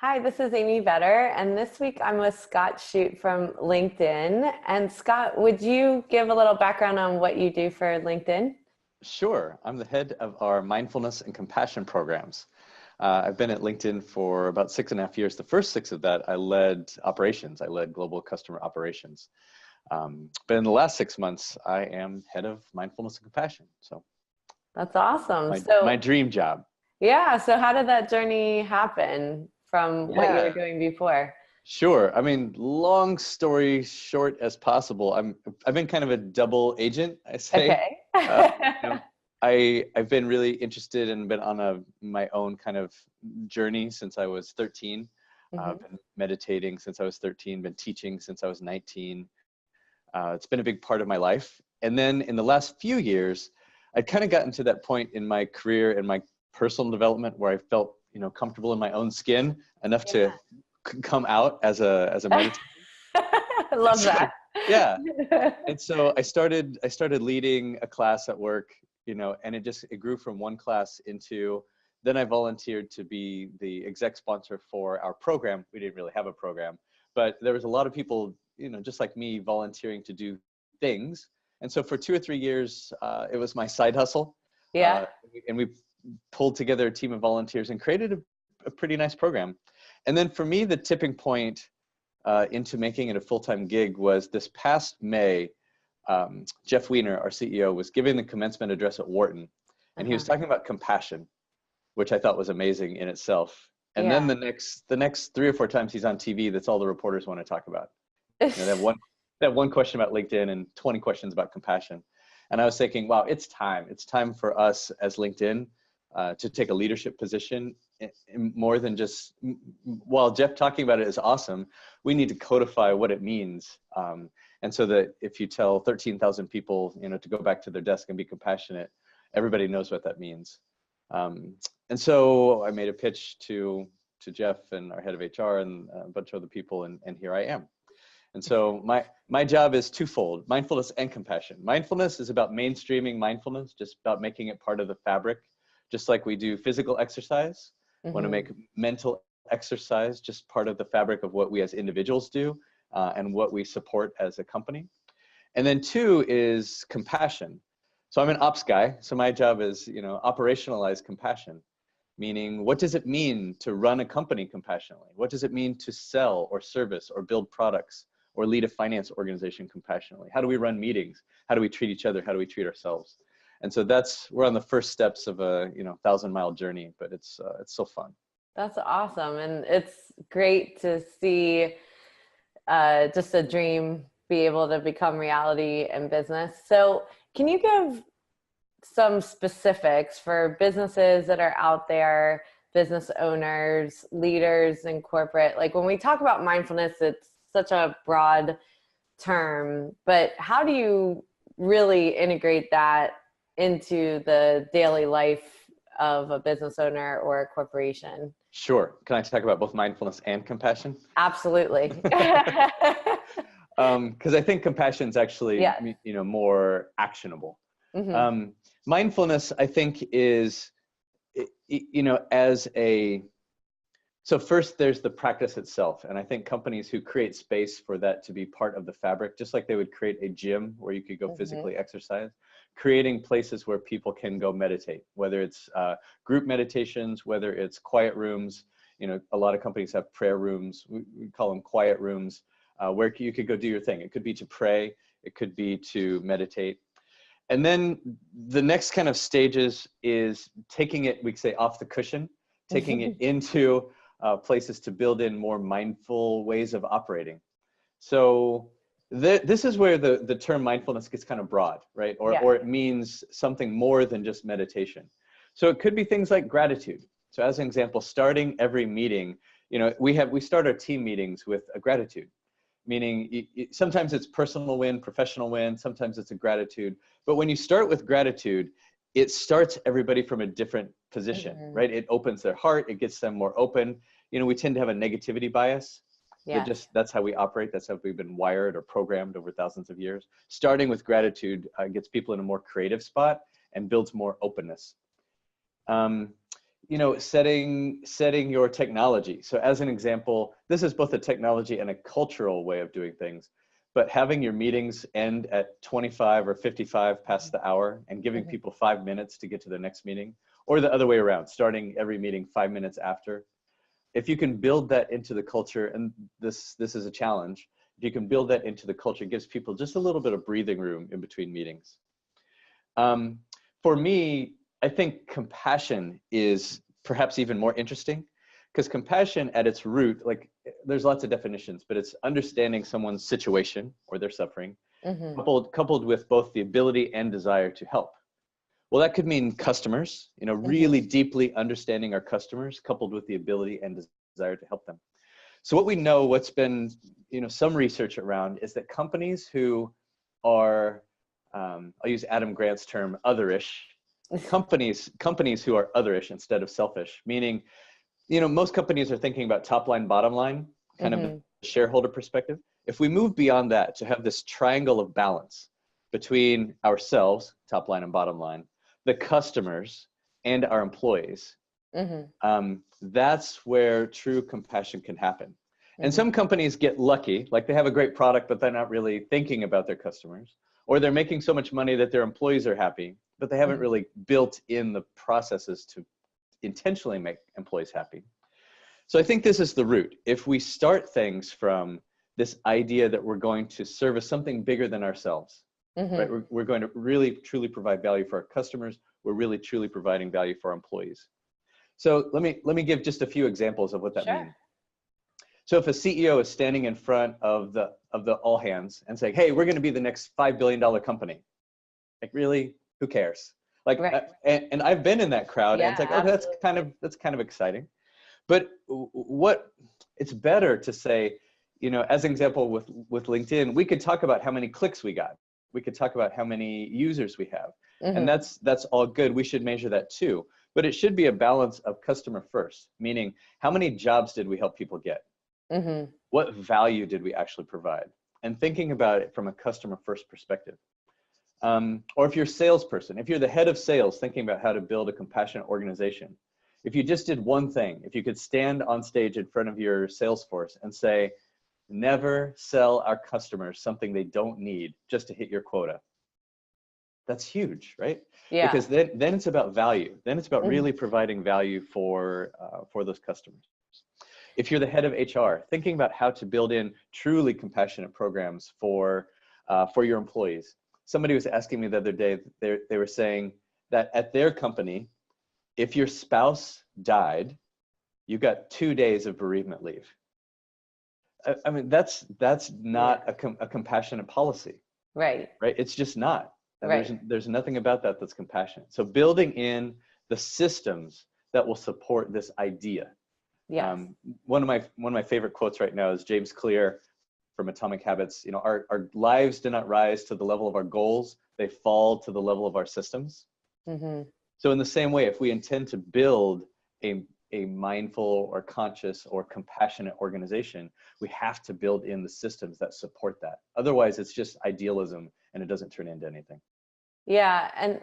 Hi, this is Amy Vetter, and this week I'm with Scott Shute from LinkedIn. And Scott, would you give a little background on what you do for LinkedIn? Sure. I'm the head of our mindfulness and compassion programs. I've been at LinkedIn for about 6.5 years. The first 6 of that, I led operations. I led global customer operations. But in the last 6 months, I am head of mindfulness and compassion. So That's awesome. my dream job. Yeah, so how did that journey happen from what you were Yeah, doing before? sure. I mean, long story short as possible, I've been kind of a double agent, I say. Okay. Uh, you know, I've been really interested and been on my own kind of journey since I was 13. hmm Been meditating since I was 13, been teaching since I was 19. It's been a big part of my life. And then in the last few years, I'd kind of gotten to that point in my career and my personal development where I felt, comfortable in my own skin enough to come out as a meditator. I love So, that. yeah. And so I started leading a class at work, and it grew from one class into, then I volunteered to be the exec sponsor for our program. We didn't really have a program, but there was a lot of people, just like me, volunteering to do things. And so for 2 or 3 years, it was my side hustle. Yeah. And we pulled together a team of volunteers and created a pretty nice program. And then for me, the tipping point into making it a full-time gig was this past May. Jeff Weiner, our CEO, was giving the commencement address at Wharton, and he was talking about compassion, which I thought was amazing in itself. And Yeah. then the next 3 or 4 times he's on TV, that's all the reporters want to talk about. They have one question about LinkedIn and 20 questions about compassion. And I was thinking, wow, it's time. It's time for us as LinkedIn to take a leadership position in more than just, while Jeff talking about it is awesome, we need to codify what it means. And so that if you tell 13,000 people, to go back to their desk and be compassionate, everybody knows what that means. And so I made a pitch to Jeff and our head of HR and a bunch of other people, and here I am. And so my job is twofold: mindfulness and compassion. Mindfulness is about mainstreaming mindfulness, just about making it part of the fabric, just like we do physical exercise. Want to make mental exercise just part of the fabric of what we as individuals do and what we support as a company. And then 2 is compassion. So I'm an ops guy. So my job is, operationalize compassion, meaning what does it mean to run a company compassionately? What does it mean to sell or service or build products or lead a finance organization compassionately? How do we run meetings? How do we treat each other? How do we treat ourselves? And so we're on the first steps of a 1,000-mile journey, but it's so fun. That's awesome. And it's great to see just a dream be able to become reality in business. So can you give some specifics for businesses that are out there, business owners, leaders in corporate? Like when we talk about mindfulness, it's such a broad term, but how do you really integrate that into the daily life of a business owner or a corporation? Sure. Can I talk about both mindfulness and compassion? Absolutely. Because I think compassion is actually, Yeah. more actionable. hmm Mindfulness, I think, is, so first there's the practice itself. And I think companies who create space for that to be part of the fabric, just like they would create a gym where you could go physically exercise, creating places where people can go meditate, whether it's group meditations, whether it's quiet rooms. A lot of companies have prayer rooms. We call them quiet rooms, where you could go do your thing. It could be to pray. It could be to meditate. And then the next kind of stages is taking it, we say, off the cushion, taking it into places to build in more mindful ways of operating. So this is where the term mindfulness gets kind of broad, right? Or it means something more than just meditation. So it could be things like gratitude. So as an example, starting every meeting, we start our team meetings with a gratitude, meaning sometimes it's personal win, professional win, sometimes it's a gratitude. But when you start with gratitude, it starts everybody from a different position, right? It opens their heart, it gets them more open. We tend to have a negativity bias. Yeah. That's how we operate. That's how we've been wired or programmed over thousands of years. Starting with gratitude gets people in a more creative spot and builds more openness. setting your technology. So as an example, this is both a technology and a cultural way of doing things, but having your meetings end at 25 or 55 past the hour and giving people 5 minutes to get to their next meeting, or the other way around, starting every meeting 5 minutes after. If you can build that into the culture, and this is a challenge, if you can build that into the culture, it gives people just a little bit of breathing room in between meetings. For me, I think compassion is perhaps even more interesting, because compassion at its root, like there's lots of definitions, but it's understanding someone's situation or their suffering, coupled with both the ability and desire to help. Well, that could mean customers, really deeply understanding our customers, coupled with the ability and desire to help them. So what we know, what's been, some research around, is that companies who are, I'll use Adam Grant's term, otherish, companies who are otherish instead of selfish, meaning, most companies are thinking about top line, bottom line, kind of the shareholder perspective. If we move beyond that to have this triangle of balance between ourselves, top line and bottom line, the customers, and our employees, that's where true compassion can happen. And some companies get lucky, like they have a great product, but they're not really thinking about their customers, or they're making so much money that their employees are happy, but they haven't really built in the processes to intentionally make employees happy. So I think this is the root. If we start things from this idea that we're going to service something bigger than ourselves, right? We're going to really truly provide value for our customers. We're really truly providing value for our employees. So let me give just a few examples of what that means. So if a CEO is standing in front of the all hands and saying, "Hey, we're going to be the next $5 billion company," like, really, who cares? Like, and I've been in that crowd, and it's like, okay, that's kind of exciting. But it's better to say, as an example with LinkedIn, we could talk about how many clicks we got. We could talk about how many users we have. And that's all good. We should measure that too. But it should be a balance of customer first, meaning how many jobs did we help people get? What value did we actually provide? And thinking about it from a customer first perspective. Or if you're a salesperson, if you're the head of sales, thinking about how to build a compassionate organization. If you just did one thing, if you could stand on stage in front of your sales force and say, "Never sell our customers something they don't need just to hit your quota." That's huge, right? Yeah. Because then it's about value. Then it's about really providing value for those customers. If you're the head of HR, thinking about how to build in truly compassionate programs for your employees. Somebody was asking me the other day, they were saying that at their company, if your spouse died, you got 2 days of bereavement leave. I mean, that's not a compassionate policy. Right. It's just not. There's nothing about that that's compassionate. So building in the systems that will support this idea. Yeah. One of my favorite quotes right now is James Clear from Atomic Habits. Our lives do not rise to the level of our goals; they fall to the level of our systems. So in the same way, if we intend to build a mindful or conscious or compassionate organization, we have to build in the systems that support that. Otherwise, it's just idealism and it doesn't turn into anything. Yeah. And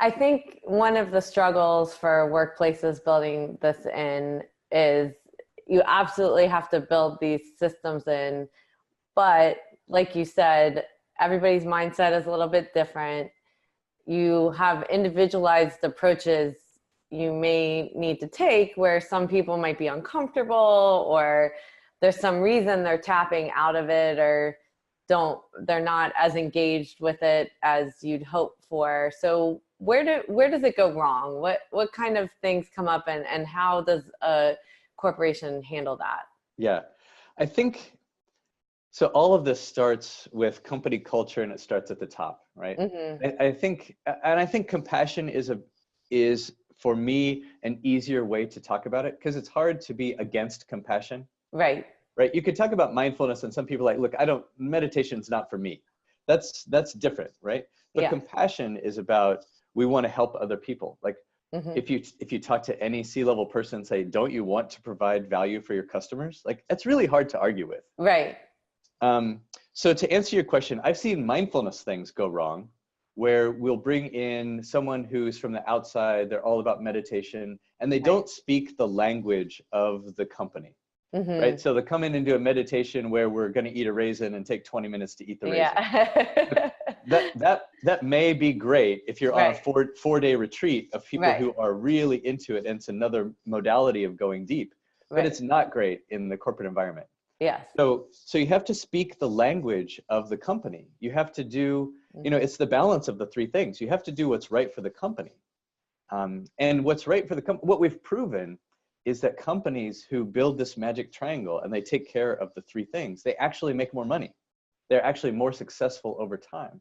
I think one of the struggles for workplaces building this in is you absolutely have to build these systems in. But like you said, everybody's mindset is a little bit different. You have individualized approaches you may need to take where some people might be uncomfortable, or there's some reason they're tapping out of it, or they're not as engaged with it as you'd hope for. So where does it go wrong? What kind of things come up, and how does a corporation handle that? Yeah, I think so. All of this starts with company culture, and it starts at the top, right? I think compassion is for me an easier way to talk about it, because it's hard to be against compassion. Right. You could talk about mindfulness, and some people are like, look, meditation's not for me. That's different, right? But compassion is about, we want to help other people. Like, if you talk to any C-level person and say, don't you want to provide value for your customers? Like, that's really hard to argue with. Right. So to answer your question, I've seen mindfulness things go wrong, where we'll bring in someone who's from the outside. They're all about meditation, and they Right. don't speak the language of the company. Right? So they'll come in and do a meditation where we're going to eat a raisin and take 20 minutes to eat the raisin. Yeah. That may be great if you're on Right. a four-day retreat of people Right. who are really into it, and it's another modality of going deep, but Right. it's not great in the corporate environment. Yes. So you have to speak the language of the company. You have to do, it's the balance of the three things. You have to do what's right for the company. And what's right for the company, what we've proven is that companies who build this magic triangle and they take care of the three things, they actually make more money. They're actually more successful over time.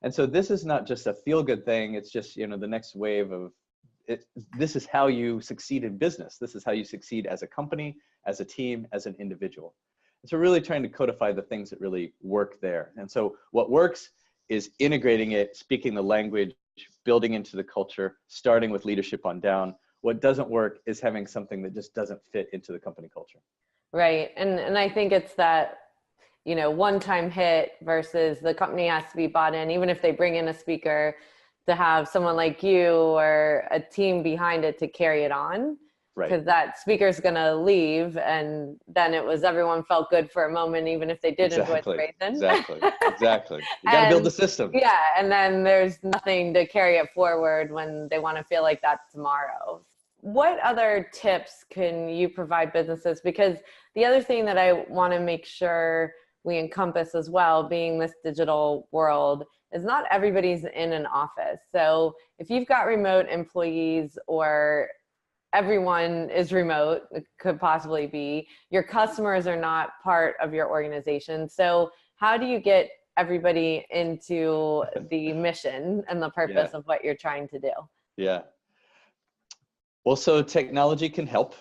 And so this is not just a feel-good thing. It's just, the next wave of it. This is how you succeed in business. This is how you succeed as a company, as a team, as an individual. And so really trying to codify the things that really work there. And so what works is integrating it, speaking the language, building into the culture, starting with leadership on down. What doesn't work is having something that just doesn't fit into the company culture. Right. And I think it's that, one-time hit versus the company has to be bought in, even if they bring in a speaker, to have someone like you or a team behind it to carry it on. Right. Because that speaker's going to leave, and then everyone felt good for a moment, even if they did enjoy the raisin. Exactly. You got to build the system. Yeah. And then there's nothing to carry it forward when they want to feel like that tomorrow. What other tips can you provide businesses? Because the other thing that I want to make sure we encompass as well, being this digital world, is not everybody's in an office. So if you've got remote employees, or everyone is remote, it could possibly be, your customers are not part of your organization. So how do you get everybody into the mission and the purpose of what you're trying to do? Yeah. Well, so technology can help,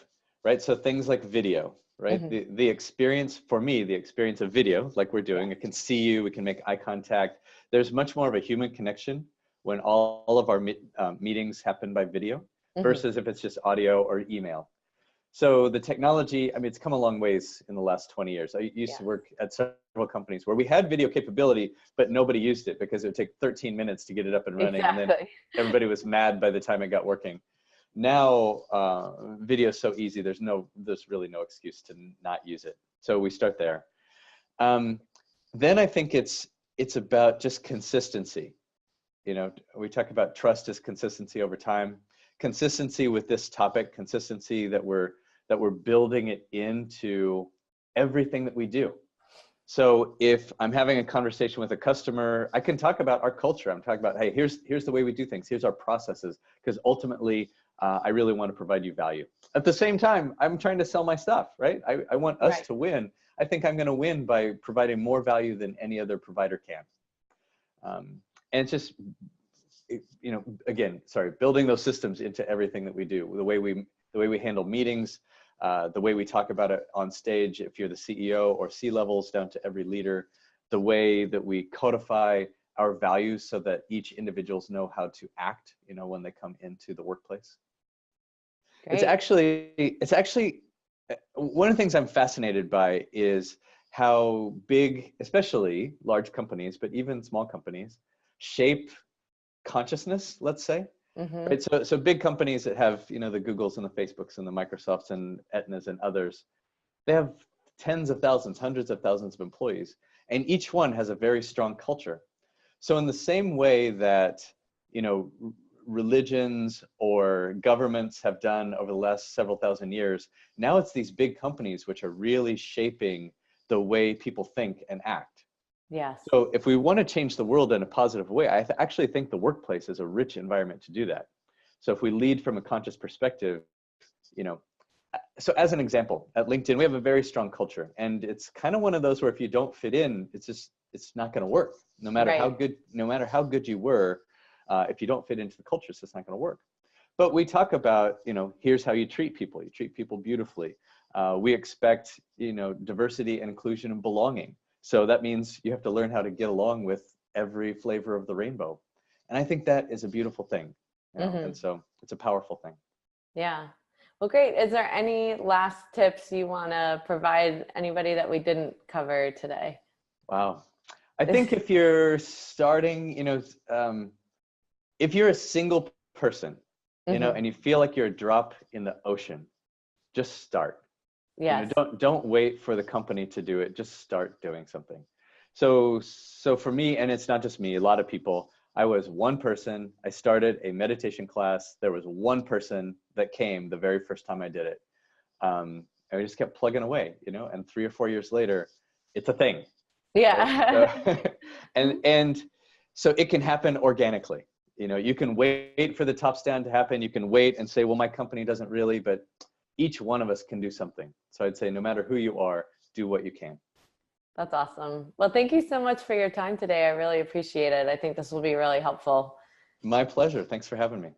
right? So things like video, right? The experience, for me, the experience of video, like we're doing, I can see you, we can make eye contact. There's much more of a human connection when all of our meetings happen by video versus if it's just audio or email. So the technology, it's come a long ways in the last 20 years. I used to work at several companies where we had video capability, but nobody used it because it would take 13 minutes to get it up and running. And then everybody was mad by the time it got working. Now, video is so easy. There's really no excuse to not use it. So we start there. Then I think it's about just consistency. We talk about trust as consistency over time. Consistency with this topic, consistency that we're building it into everything that we do. So if I'm having a conversation with a customer, I can talk about our culture. I'm talking about, hey, here's the way we do things. Here's our processes, because ultimately, I really want to provide you value. At the same time, I'm trying to sell my stuff, right? I want us to win. I think I'm going to win by providing more value than any other provider can. And it's just, again, building those systems into everything that we do. The way we handle meetings, the way we talk about it on stage, if you're the CEO or C-levels down to every leader, the way that we codify our values so that each individuals know how to act, when they come into the workplace. Great. It's actually one of the things I'm fascinated by is how big, especially large companies, but even small companies, shape consciousness, let's say. Right? So big companies that have, the Googles and the Facebooks and the Microsofts and Aetnas and others, they have tens of thousands, hundreds of thousands of employees, and each one has a very strong culture. So in the same way that, religions or governments have done over the last several thousand years, now it's these big companies which are really shaping the way people think and act. Yes. So if we want to change the world in a positive way, I actually think the workplace is a rich environment to do that. So if we lead from a conscious perspective, so as an example, at LinkedIn, we have a very strong culture, and it's kind of one of those where if you don't fit in, it's not going to work. No matter how good you were, if you don't fit into the culture, it's just not going to work. But we talk about, here's how you treat people. You treat people beautifully. We expect, diversity and inclusion and belonging. So that means you have to learn how to get along with every flavor of the rainbow. And I think that is a beautiful thing. And so it's a powerful thing. Yeah. Well, great. Is there any last tips you want to provide anybody that we didn't cover today? Wow. I think if you're starting, if you're a single person, and you feel like you're a drop in the ocean, just start. Yes. Don't wait for the company to do it. Just start doing something. So for me, and it's not just me, a lot of people, I was one person. I started a meditation class. There was one person that came the very first time I did it. And we just kept plugging away, and 3 or 4 years later, it's a thing. Yeah. Right? And so it can happen organically. You can wait for the top stand to happen. You can wait and say, well, my company doesn't really, but each one of us can do something. So I'd say no matter who you are, do what you can. That's awesome. Well, thank you so much for your time today. I really appreciate it. I think this will be really helpful. My pleasure. Thanks for having me.